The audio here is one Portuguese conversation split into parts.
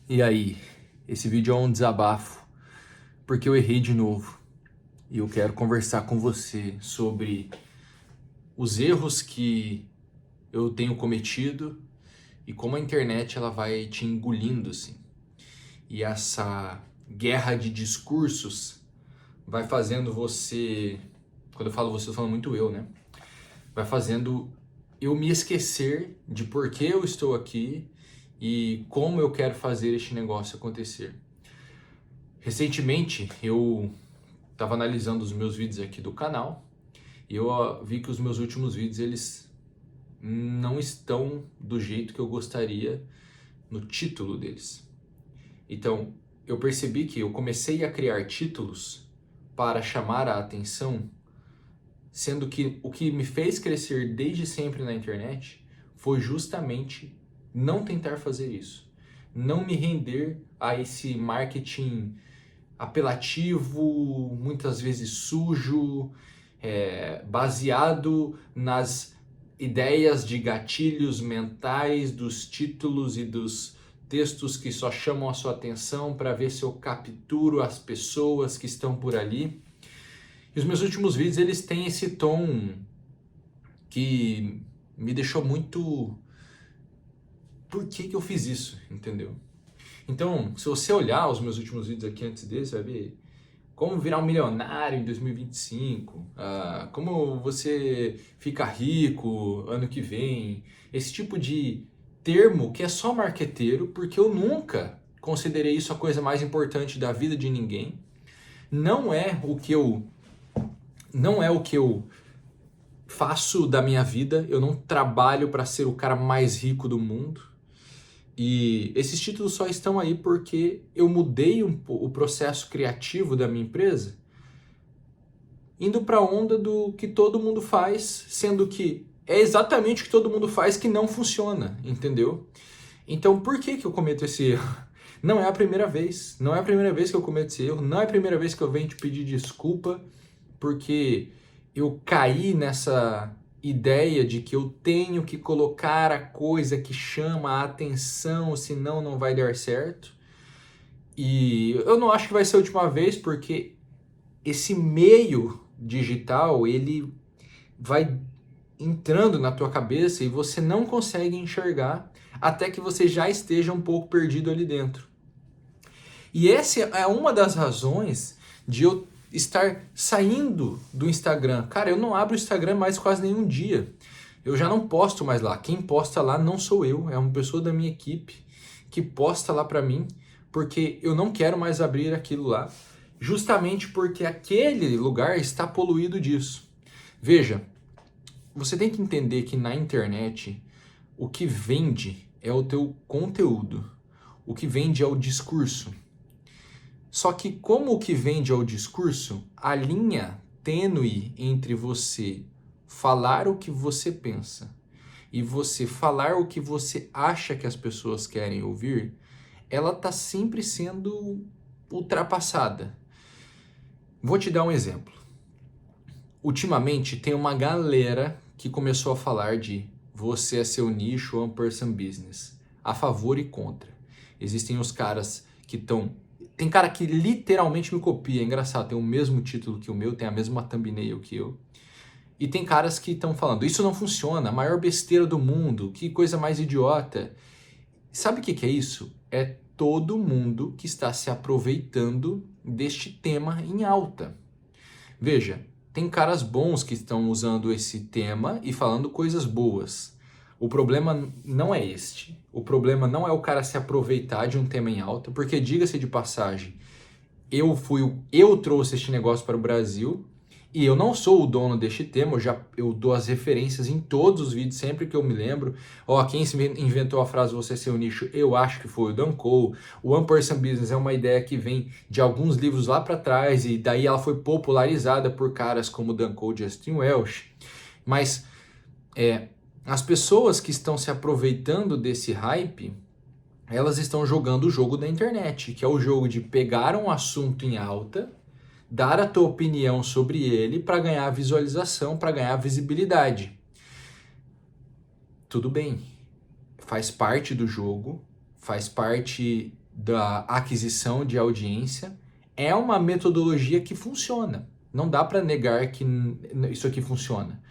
E aí, esse vídeo é um desabafo, porque eu errei de novo. E eu quero conversar com você sobre os erros que eu tenho cometido e como a internet ela vai te engolindo assim. E essa guerra de discursos vai fazendo você, quando eu falo você, eu tô falando muito eu, né? Vai fazendo eu me esquecer de por que eu estou aqui e como eu quero fazer este negócio acontecer. Recentemente eu estava analisando os meus vídeos aqui do canal e eu vi que os meus últimos vídeos eles não estão do jeito que eu gostaria no título deles. Então eu percebi que eu comecei a criar títulos para chamar a atenção, sendo que o que me fez crescer desde sempre na internet foi justamente não tentar fazer isso, não me render a esse marketing apelativo, muitas vezes sujo, baseado nas ideias de gatilhos mentais dos títulos e dos textos que só chamam a sua atenção para ver se eu capturo as pessoas que estão por ali. E os meus últimos vídeos eles têm esse tom que me deixou muito... Por que que eu fiz isso, entendeu? Então, se você olhar os meus últimos vídeos aqui antes desse, você vai ver como virar um milionário em 2025, como você fica rico ano que vem, esse tipo de termo que é só marqueteiro, porque eu nunca considerei isso a coisa mais importante da vida de ninguém. Não é o que eu faço da minha vida, eu não trabalho para ser o cara mais rico do mundo. E esses títulos só estão aí porque eu mudei o processo criativo da minha empresa, indo para a onda do que todo mundo faz, sendo que é exatamente o que todo mundo faz que não funciona, entendeu? Então por que que eu cometo esse erro? Não é a primeira vez, não é a primeira vez que eu cometo esse erro, não é a primeira vez que eu venho te pedir desculpa, porque eu caí nessa ideia de que eu tenho que colocar a coisa que chama a atenção, senão não vai dar certo. E eu não acho que vai ser a última vez, porque esse meio digital, ele vai entrando na tua cabeça e você não consegue enxergar até que você já esteja um pouco perdido ali dentro. E essa é uma das razões de eu estar saindo do Instagram. Cara, eu não abro o Instagram mais quase nenhum dia. Eu já não posto mais lá. Quem posta lá não sou eu, é uma pessoa da minha equipe que posta lá pra mim, porque eu não quero mais abrir aquilo lá, justamente porque aquele lugar está poluído disso. Veja, você tem que entender que na internet o que vende é o teu conteúdo. O que vende é o discurso. Só que como o que vende é o discurso, a linha tênue entre você falar o que você pensa e você falar o que você acha que as pessoas querem ouvir, ela está sempre sendo ultrapassada. Vou te dar um exemplo. Ultimamente tem uma galera que começou a falar de você é seu nicho, one person business, a favor e contra. Existem os caras que estão... Tem cara que literalmente me copia, é engraçado, tem o mesmo título que o meu, tem a mesma thumbnail que eu. E tem caras que estão falando, isso não funciona, a maior besteira do mundo, que coisa mais idiota. Sabe o que que é isso? É todo mundo que está se aproveitando deste tema em alta. Veja, tem caras bons que estão usando esse tema e falando coisas boas. O problema não é este. O problema não é o cara se aproveitar de um tema em alta, porque diga-se de passagem, eu trouxe este negócio para o Brasil e eu não sou o dono deste tema, eu dou as referências em todos os vídeos, sempre que eu me lembro. Quem inventou a frase você é seu nicho, eu acho que foi o Dan Cole. O One Person Business é uma ideia que vem de alguns livros lá para trás e daí ela foi popularizada por caras como Dan Cole e Justin Welsh. Mas as pessoas que estão se aproveitando desse hype, elas estão jogando o jogo da internet, que é o jogo de pegar um assunto em alta, dar a tua opinião sobre ele para ganhar visualização, para ganhar visibilidade. Tudo bem, faz parte do jogo, faz parte da aquisição de audiência, é uma metodologia que funciona. Não dá para negar que isso aqui funciona.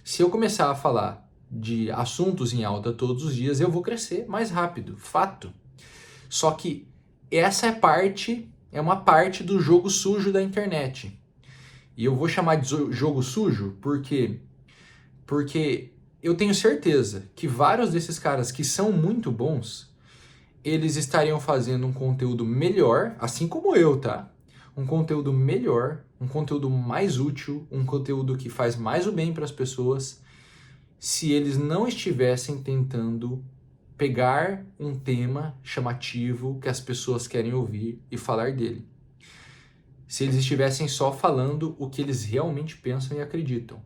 Se eu começar a falar de assuntos em alta todos os dias, eu vou crescer mais rápido, fato. Só que essa é uma parte do jogo sujo da internet. E eu vou chamar de jogo sujo porque eu tenho certeza que vários desses caras que são muito bons, eles estariam fazendo um conteúdo melhor, assim como eu, tá? Um conteúdo melhor, um conteúdo mais útil, um conteúdo que faz mais o bem para as pessoas, se eles não estivessem tentando pegar um tema chamativo que as pessoas querem ouvir e falar dele. Se eles estivessem só falando o que eles realmente pensam e acreditam.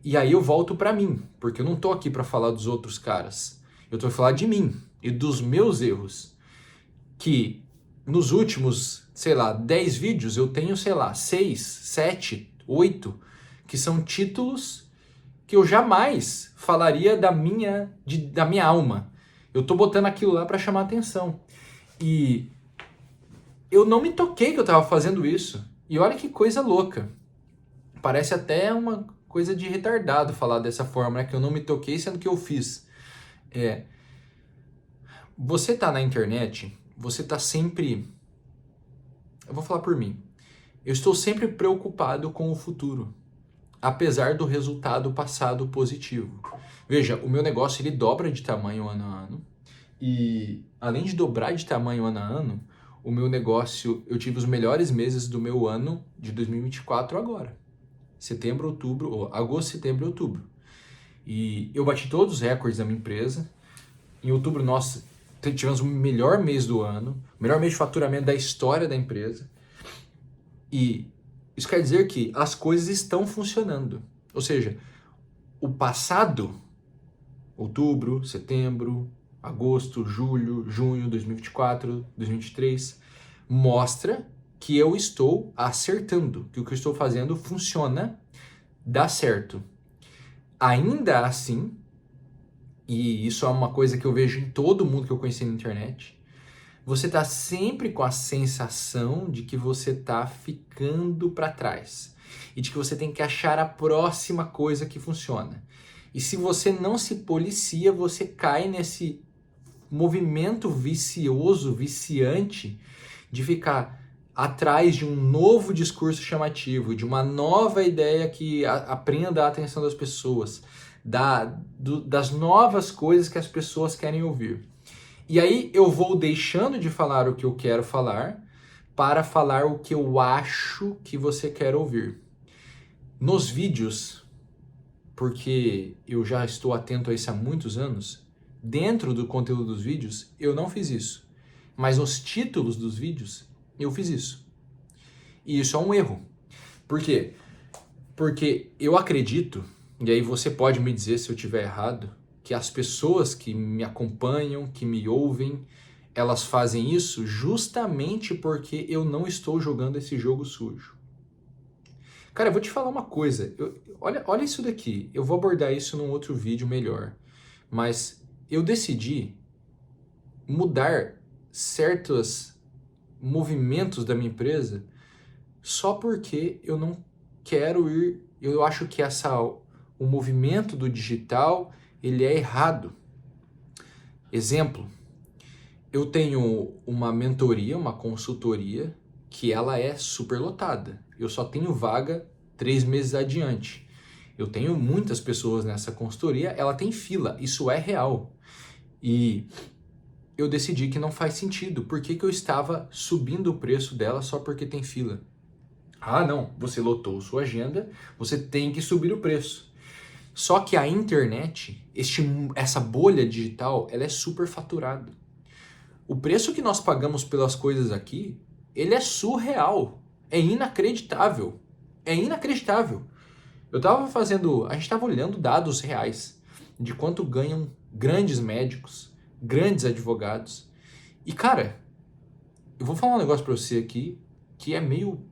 E aí eu volto para mim, porque eu não tô aqui para falar dos outros caras. Eu tô a falar de mim e dos meus erros. Que nos últimos, 10 vídeos eu tenho, 6, 7, 8, que são títulos que eu jamais falaria da minha alma. Eu tô botando aquilo lá para chamar atenção. E eu não me toquei que eu tava fazendo isso. E olha que coisa louca. Parece até uma coisa de retardado falar dessa forma, né? Que eu não me toquei, sendo que eu fiz. Você tá na internet, você tá sempre... Eu vou falar por mim. Eu estou sempre preocupado com o futuro, apesar do resultado passado positivo. Veja, o meu negócio ele dobra de tamanho ano a ano. E além de dobrar de tamanho ano a ano, o meu negócio, eu tive os melhores meses do meu ano de 2024 agora. Setembro, outubro, agosto, setembro e outubro. E eu bati todos os recordes da minha empresa. Em outubro nós tivemos o melhor mês do ano, o melhor mês de faturamento da história da empresa. E isso quer dizer que as coisas estão funcionando. Ou seja, o passado, outubro, setembro, agosto, julho, junho, 2024, 2023, mostra que eu estou acertando, que o que eu estou fazendo funciona, dá certo. Ainda assim, e isso é uma coisa que eu vejo em todo mundo que eu conheci na internet, você tá sempre com a sensação de que você tá ficando para trás e de que você tem que achar a próxima coisa que funciona. E se você não se policia, você cai nesse movimento vicioso, viciante, de ficar atrás de um novo discurso chamativo, de uma nova ideia que aprenda a atenção das pessoas, das novas coisas que as pessoas querem ouvir. E aí eu vou deixando de falar o que eu quero falar para falar o que eu acho que você quer ouvir. Nos vídeos, porque eu já estou atento a isso há muitos anos, dentro do conteúdo dos vídeos eu não fiz isso. Mas nos títulos dos vídeos eu fiz isso. E isso é um erro. Por quê? Porque eu acredito, e aí você pode me dizer se eu estiver errado, que as pessoas que me acompanham, que me ouvem, elas fazem isso justamente porque eu não estou jogando esse jogo sujo. Cara, eu vou te falar uma coisa. Olha isso daqui. Eu vou abordar isso num outro vídeo melhor. Mas eu decidi mudar certos movimentos da minha empresa só porque eu não quero ir... Eu acho que o movimento do digital ele é errado. Exemplo, eu tenho uma mentoria, uma consultoria, que ela é superlotada. Eu só tenho vaga 3 meses adiante. Eu tenho muitas pessoas nessa consultoria, ela tem fila, isso é real. E eu decidi que não faz sentido. Por que eu estava subindo o preço dela só porque tem fila? Ah, não, você lotou sua agenda, você tem que subir o preço. Só que a internet, essa bolha digital, ela é super faturada. O preço que nós pagamos pelas coisas aqui, ele é surreal, é inacreditável. É inacreditável. A gente estava olhando dados reais de quanto ganham grandes médicos, grandes advogados. E cara, eu vou falar um negócio pra você aqui que é meio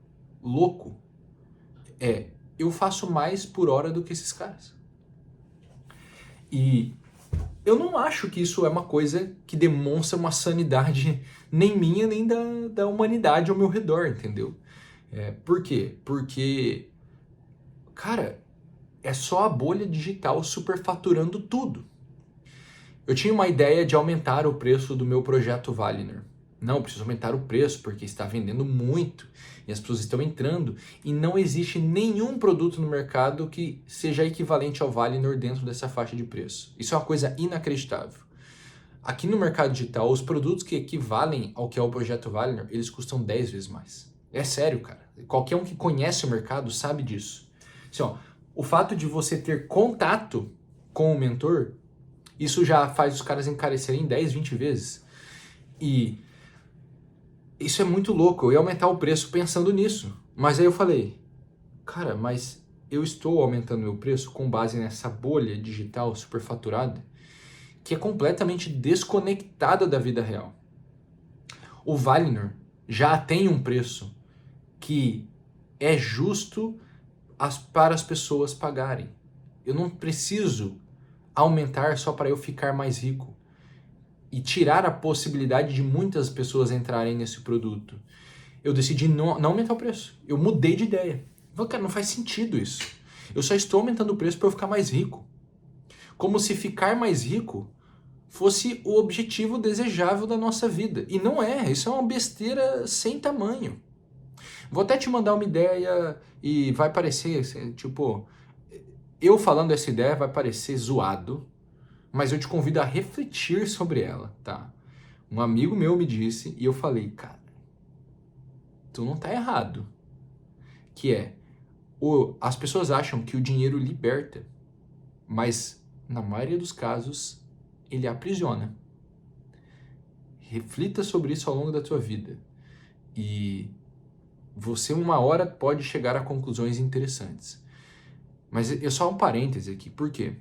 louco. Eu faço mais por hora do que esses caras. E eu não acho que isso é uma coisa que demonstra uma sanidade nem minha, nem da humanidade ao meu redor, entendeu? Por quê? Porque, cara, é só a bolha digital superfaturando tudo. Eu tinha uma ideia de aumentar o preço do meu projeto Valinor. Não, preciso aumentar o preço porque está vendendo muito e as pessoas estão entrando e não existe nenhum produto no mercado que seja equivalente ao Valinor dentro dessa faixa de preço. Isso é uma coisa inacreditável. Aqui no mercado digital, os produtos que equivalem ao que é o projeto Valinor, eles custam 10 vezes mais. É sério, cara. Qualquer um que conhece o mercado sabe disso. Assim, ó, o fato de você ter contato com o mentor, isso já faz os caras encarecerem 10, 20 vezes. E isso é muito louco. Eu ia aumentar o preço pensando nisso. Mas aí eu falei, cara, mas eu estou aumentando meu preço com base nessa bolha digital superfaturada que é completamente desconectada da vida real. O Valinor já tem um preço que é justo para as pessoas pagarem. Eu não preciso aumentar só para eu ficar mais rico e tirar a possibilidade de muitas pessoas entrarem nesse produto. Eu decidi não aumentar o preço. Eu mudei de ideia. Falei, cara, não faz sentido isso. Eu só estou aumentando o preço para eu ficar mais rico. Como se ficar mais rico fosse o objetivo desejável da nossa vida. E não é, isso é uma besteira sem tamanho. Vou até te mandar uma ideia e vai parecer, tipo, eu falando essa ideia vai parecer zoado, mas eu te convido a refletir sobre ela, tá? Um amigo meu me disse e eu falei, cara, tu não tá errado. Que é, as pessoas acham que o dinheiro liberta, mas na maioria dos casos ele aprisiona. Reflita sobre isso ao longo da tua vida e você uma hora pode chegar a conclusões interessantes. Mas é só um parêntese aqui, por quê?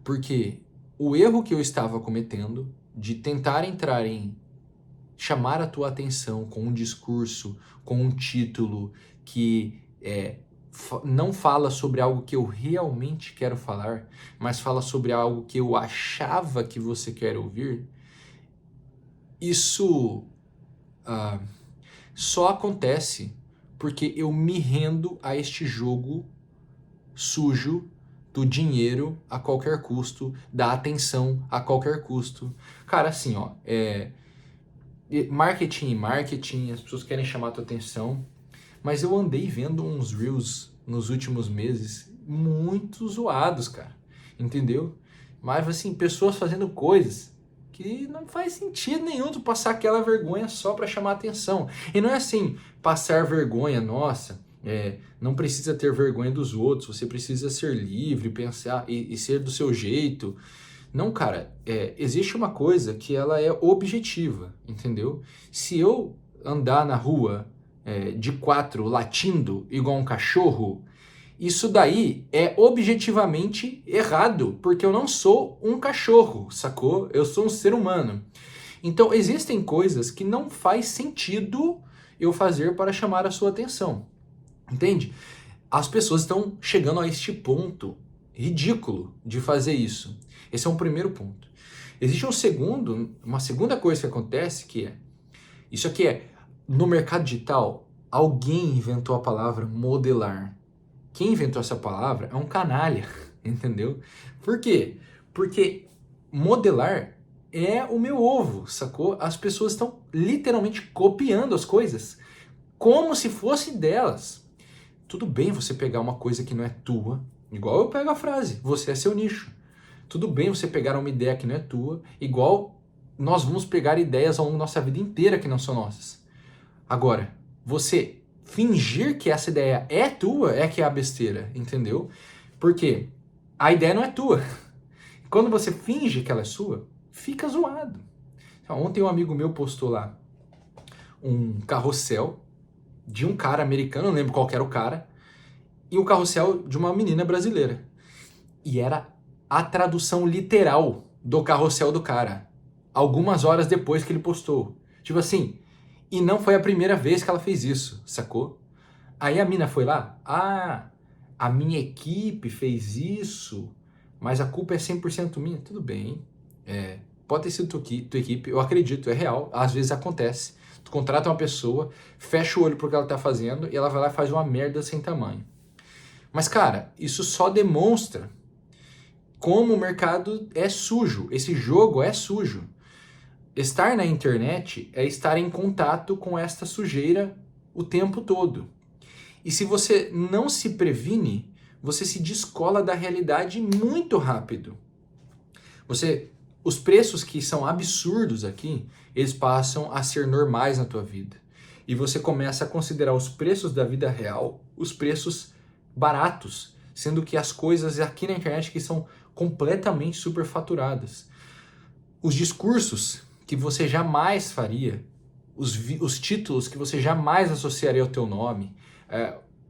Porque o erro que eu estava cometendo de tentar entrar em chamar a tua atenção com um discurso, com um título que não fala sobre algo que eu realmente quero falar, mas fala sobre algo que eu achava que você quer ouvir, isso só acontece porque eu me rendo a este jogo sujo do dinheiro a qualquer custo, da atenção a qualquer custo. Cara, assim, ó, marketing, as pessoas querem chamar a tua atenção, mas eu andei vendo uns Reels nos últimos meses muito zoados, cara, entendeu? Mas, assim, pessoas fazendo coisas que não faz sentido nenhum tu passar aquela vergonha só pra chamar a atenção. E não é assim, passar vergonha, nossa, não precisa ter vergonha dos outros, você precisa ser livre, pensar e ser do seu jeito. Não, cara, existe uma coisa que ela é objetiva, entendeu? Se eu andar na rua de 4 latindo igual um cachorro, isso daí é objetivamente errado, porque eu não sou um cachorro, sacou? Eu sou um ser humano. Então existem coisas que não faz sentido eu fazer para chamar a sua atenção, entende? As pessoas estão chegando a este ponto ridículo de fazer isso. Esse é um primeiro ponto. Existe uma segunda coisa que acontece que isso aqui no mercado digital, alguém inventou a palavra modelar. Quem inventou essa palavra é um canalha, entendeu? Por quê? Porque modelar é o meu ovo, sacou? As pessoas estão literalmente copiando as coisas como se fosse delas. Tudo bem você pegar uma coisa que não é tua, igual eu pego a frase, você é seu nicho. Tudo bem você pegar uma ideia que não é tua, igual nós vamos pegar ideias ao longo da nossa vida inteira que não são nossas. Agora, você fingir que essa ideia é tua é que é a besteira, entendeu? Porque a ideia não é tua. Quando você finge que ela é sua, fica zoado. Ontem um amigo meu postou lá um carrossel de um cara americano, não lembro qual que era o cara, e o carrossel de uma menina brasileira. E era a tradução literal do carrossel do cara, algumas horas depois que ele postou. Tipo assim, e não foi a primeira vez que ela fez isso, sacou? Aí a mina foi lá, a minha equipe fez isso mas a culpa é 100% minha. Tudo bem, pode ter sido tua equipe, eu acredito, é real, às vezes acontece. Tu contrata uma pessoa, fecha o olho pro que ela tá fazendo e ela vai lá e faz uma merda sem tamanho. Mas, cara, isso só demonstra como o mercado é sujo, esse jogo é sujo. Estar na internet é estar em contato com esta sujeira o tempo todo. E se você não se previne, você se descola da realidade muito rápido. Os preços que são absurdos aqui, eles passam a ser normais na tua vida. E você começa a considerar os preços da vida real, os preços baratos, sendo que as coisas aqui na internet que são completamente superfaturadas. Os discursos que você jamais faria, os títulos que você jamais associaria ao teu nome,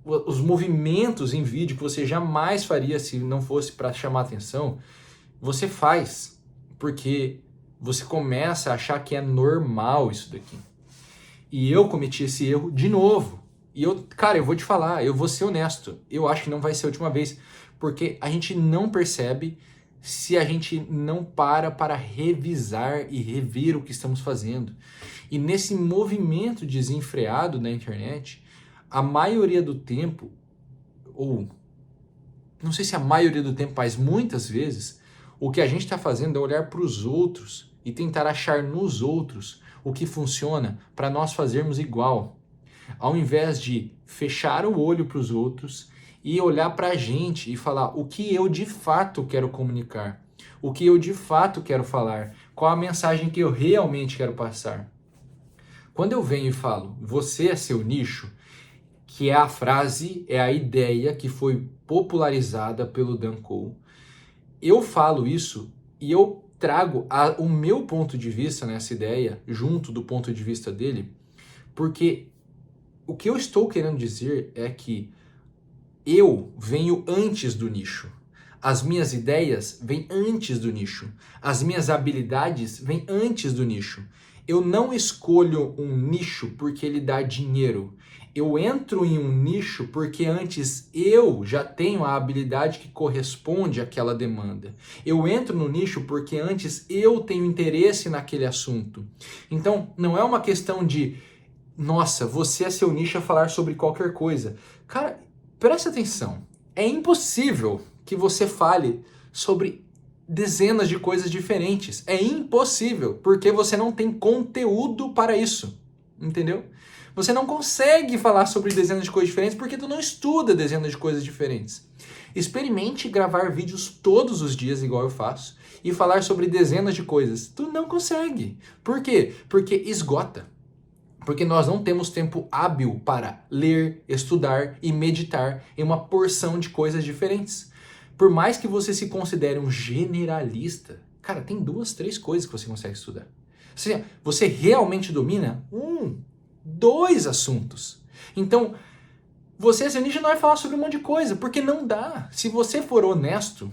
os movimentos em vídeo que você jamais faria se não fosse para chamar atenção, você faz porque você começa a achar que é normal isso daqui. E eu cometi esse erro de novo. E eu vou te falar, eu vou ser honesto, eu acho que não vai ser a última vez, porque a gente não percebe se a gente não para revisar e rever o que estamos fazendo. E nesse movimento desenfreado na internet, a maioria do tempo, ou não sei se a maioria do tempo, mas muitas vezes, o que a gente está fazendo é olhar para os outros e tentar achar nos outros o que funciona para nós fazermos igual. Ao invés de fechar o olho para os outros e olhar para a gente e falar o que eu de fato quero comunicar, o que eu de fato quero falar, qual a mensagem que eu realmente quero passar. Quando eu venho e falo, você é seu nicho, que é a frase, é a ideia que foi popularizada pelo Dan Cole, eu falo isso e eu trago o meu ponto de vista nessa ideia, junto do ponto de vista dele, porque o que eu estou querendo dizer é que eu venho antes do nicho. As minhas ideias vêm antes do nicho. As minhas habilidades vêm antes do nicho. Eu não escolho um nicho porque ele dá dinheiro. Eu entro em um nicho porque antes eu já tenho a habilidade que corresponde àquela demanda. Eu entro no nicho porque antes eu tenho interesse naquele assunto. Então, não é uma questão de, nossa, você é seu nicho a falar sobre qualquer coisa. Cara, presta atenção. É impossível que você fale sobre dezenas de coisas diferentes. É impossível, porque você não tem conteúdo para isso. Entendeu? Você não consegue falar sobre dezenas de coisas diferentes porque tu não estuda dezenas de coisas diferentes. Experimente gravar vídeos todos os dias, igual eu faço, e falar sobre dezenas de coisas. Tu não consegue. Por quê? Porque esgota. Porque nós não temos tempo hábil para ler, estudar e meditar em uma porção de coisas diferentes. Por mais que você se considere um generalista, cara, tem 2, 3 coisas que você consegue estudar. Ou seja, você realmente domina 1, 2 assuntos. Então, você, seu nicho, não vai falar sobre um monte de coisa, porque não dá. Se você for honesto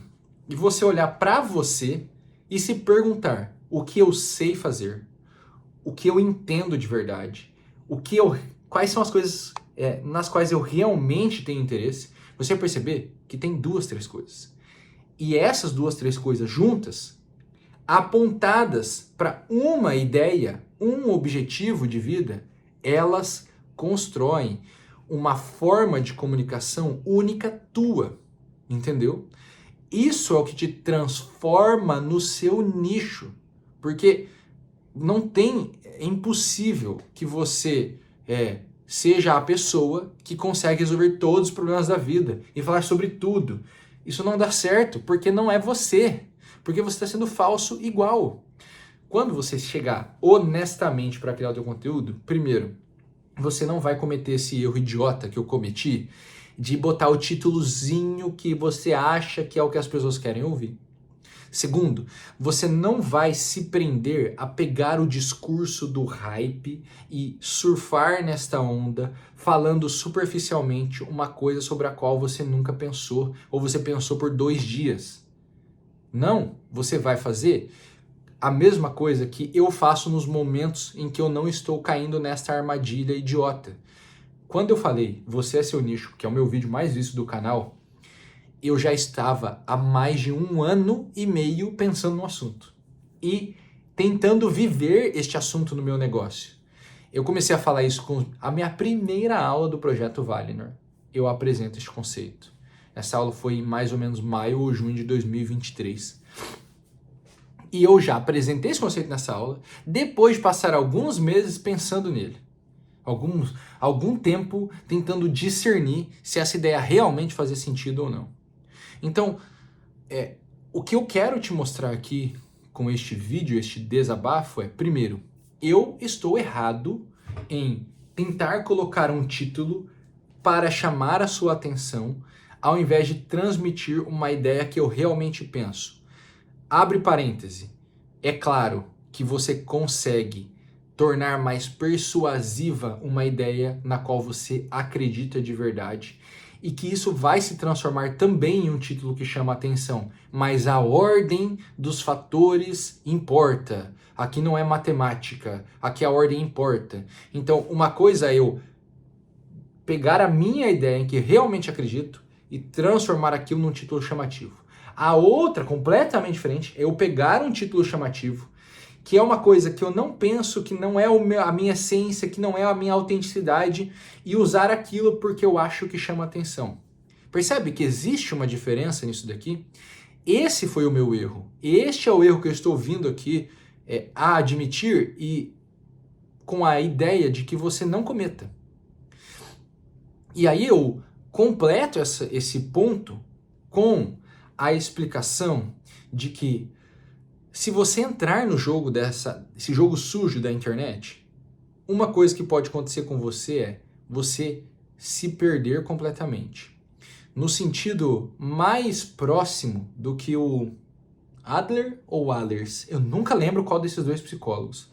e você olhar para você e se perguntar o que eu sei fazer, o que eu entendo de verdade, quais são as coisas nas quais eu realmente tenho interesse, você vai perceber que tem 2, 3 coisas. E essas 2, 3 coisas juntas, apontadas para uma ideia, um objetivo de vida, elas constroem uma forma de comunicação única tua, entendeu? Isso é o que te transforma no seu nicho, porque é impossível que você seja a pessoa que consegue resolver todos os problemas da vida e falar sobre tudo. Isso não dá certo, porque não é você, porque você está sendo falso igual. Quando você chegar honestamente para criar o teu conteúdo, primeiro, você não vai cometer esse erro idiota que eu cometi de botar o títulozinho que você acha que é o que as pessoas querem ouvir. Segundo, você não vai se prender a pegar o discurso do hype e surfar nesta onda falando superficialmente uma coisa sobre a qual você nunca pensou ou você pensou por 2 dias. Não, você vai fazer a mesma coisa que eu faço nos momentos em que eu não estou caindo nesta armadilha idiota. Quando eu falei, você é seu nicho, que é o meu vídeo mais visto do canal, eu já estava há mais de 1 ano e meio pensando no assunto e tentando viver este assunto no meu negócio. Eu comecei a falar isso com a minha primeira aula do Projeto Valinor. Eu apresento este conceito. Essa aula foi em mais ou menos maio ou junho de 2023. E eu já apresentei esse conceito nessa aula, depois de passar alguns meses pensando nele. Algum tempo tentando discernir se essa ideia realmente fazia sentido ou não. Então, o que eu quero te mostrar aqui com este vídeo, este desabafo é, primeiro, eu estou errado em tentar colocar um título para chamar a sua atenção, ao invés de transmitir uma ideia que eu realmente penso. Abre parêntese. É claro que você consegue tornar mais persuasiva uma ideia na qual você acredita de verdade e que isso vai se transformar também em um título que chama atenção. Mas a ordem dos fatores importa. Aqui não é matemática, aqui a ordem importa. Então, uma coisa é eu pegar a minha ideia em que realmente acredito e transformar aquilo num título chamativo. A outra, completamente diferente, é eu pegar um título chamativo, que é uma coisa que eu não penso, que não é a minha essência, que não é a minha autenticidade, e usar aquilo porque eu acho que chama atenção. Percebe que existe uma diferença nisso daqui? Esse foi o meu erro. Este é o erro que eu estou vindo aqui a admitir e com a ideia de que você não cometa. E aí eu completo esse ponto com a explicação de que se você entrar no jogo esse jogo sujo da internet, uma coisa que pode acontecer com você é você se perder completamente. No sentido mais próximo do que o Adler ou Allers, eu nunca lembro qual desses dois psicólogos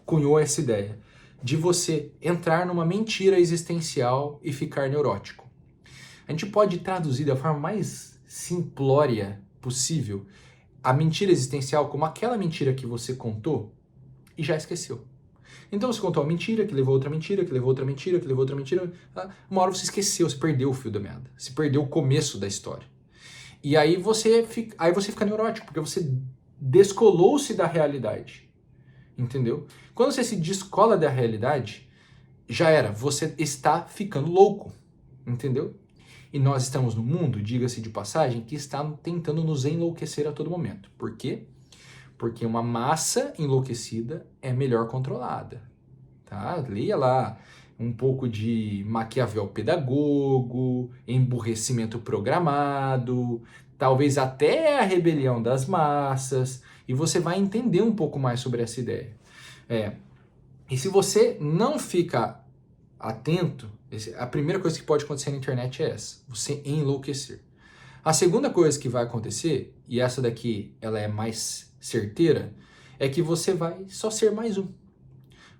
cunhou essa ideia, de você entrar numa mentira existencial e ficar neurótico. A gente pode traduzir da forma mais simplória possível a mentira existencial como aquela mentira que você contou e já esqueceu. Então você contou uma mentira, que levou outra mentira, que levou outra mentira, que levou outra mentira. Uma hora você esqueceu, você perdeu o fio da meada. Você perdeu o começo da história. E aí você fica neurótico, porque você descolou-se da realidade. Entendeu? Quando você se descola da realidade, já era, você está ficando louco. Entendeu? E nós estamos num mundo, diga-se de passagem, que está tentando nos enlouquecer a todo momento. Por quê? Porque uma massa enlouquecida é melhor controlada. Tá? Leia lá um pouco de Maquiavel pedagogo, emburrecimento programado, talvez até a rebelião das massas, e você vai entender um pouco mais sobre essa ideia. E se você não fica atento, a primeira coisa que pode acontecer na internet é essa, você enlouquecer. A segunda coisa que vai acontecer, e essa daqui ela é mais certeira, é que você vai só ser mais um.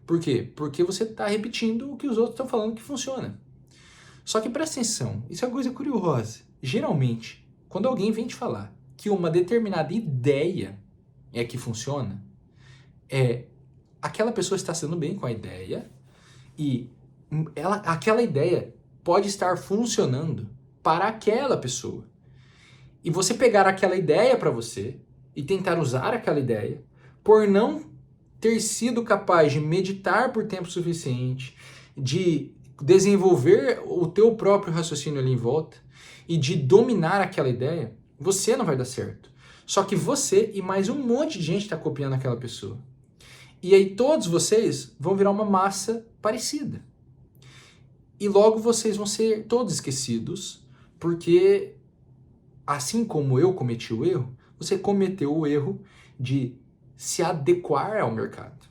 Por quê? Porque você está repetindo o que os outros estão falando que funciona. Só que presta atenção, isso é uma coisa curiosa. Geralmente, quando alguém vem te falar que uma determinada ideia é que funciona, aquela pessoa está sendo bem com a ideia e aquela ideia pode estar funcionando para aquela pessoa. E você pegar aquela ideia para você e tentar usar aquela ideia, por não ter sido capaz de meditar por tempo suficiente, de desenvolver o teu próprio raciocínio ali em volta e de dominar aquela ideia, você não vai dar certo. Só que você e mais um monte de gente está copiando aquela pessoa. E aí todos vocês vão virar uma massa parecida. E logo vocês vão ser todos esquecidos, porque assim como eu cometi o erro, você cometeu o erro de se adequar ao mercado.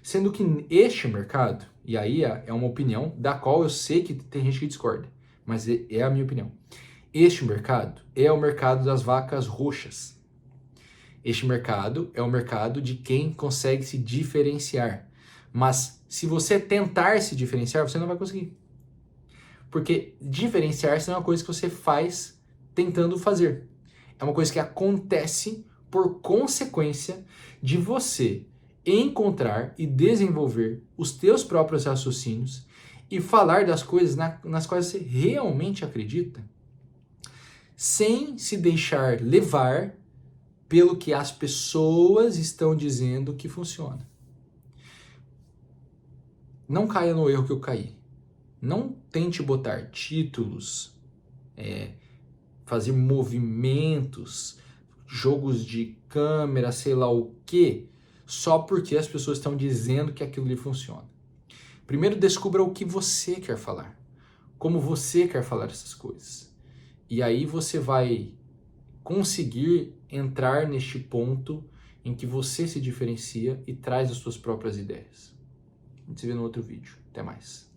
Sendo que este mercado, e aí é uma opinião da qual eu sei que tem gente que discorda, mas é a minha opinião. Este mercado é o mercado das vacas roxas. Este mercado é o mercado de quem consegue se diferenciar. Mas se você tentar se diferenciar, você não vai conseguir. Porque diferenciar-se não é uma coisa que você faz tentando fazer. É uma coisa que acontece por consequência de você encontrar e desenvolver os teus próprios raciocínios e falar das coisas nas quais você realmente acredita, sem se deixar levar pelo que as pessoas estão dizendo que funciona. Não caia no erro que eu caí. Não tente botar títulos, fazer movimentos, jogos de câmera, sei lá o quê, só porque as pessoas estão dizendo que aquilo lhe funciona. Primeiro descubra o que você quer falar, como você quer falar essas coisas. E aí você vai conseguir entrar neste ponto em que você se diferencia e traz as suas próprias ideias. A gente se vê no outro vídeo. Até mais.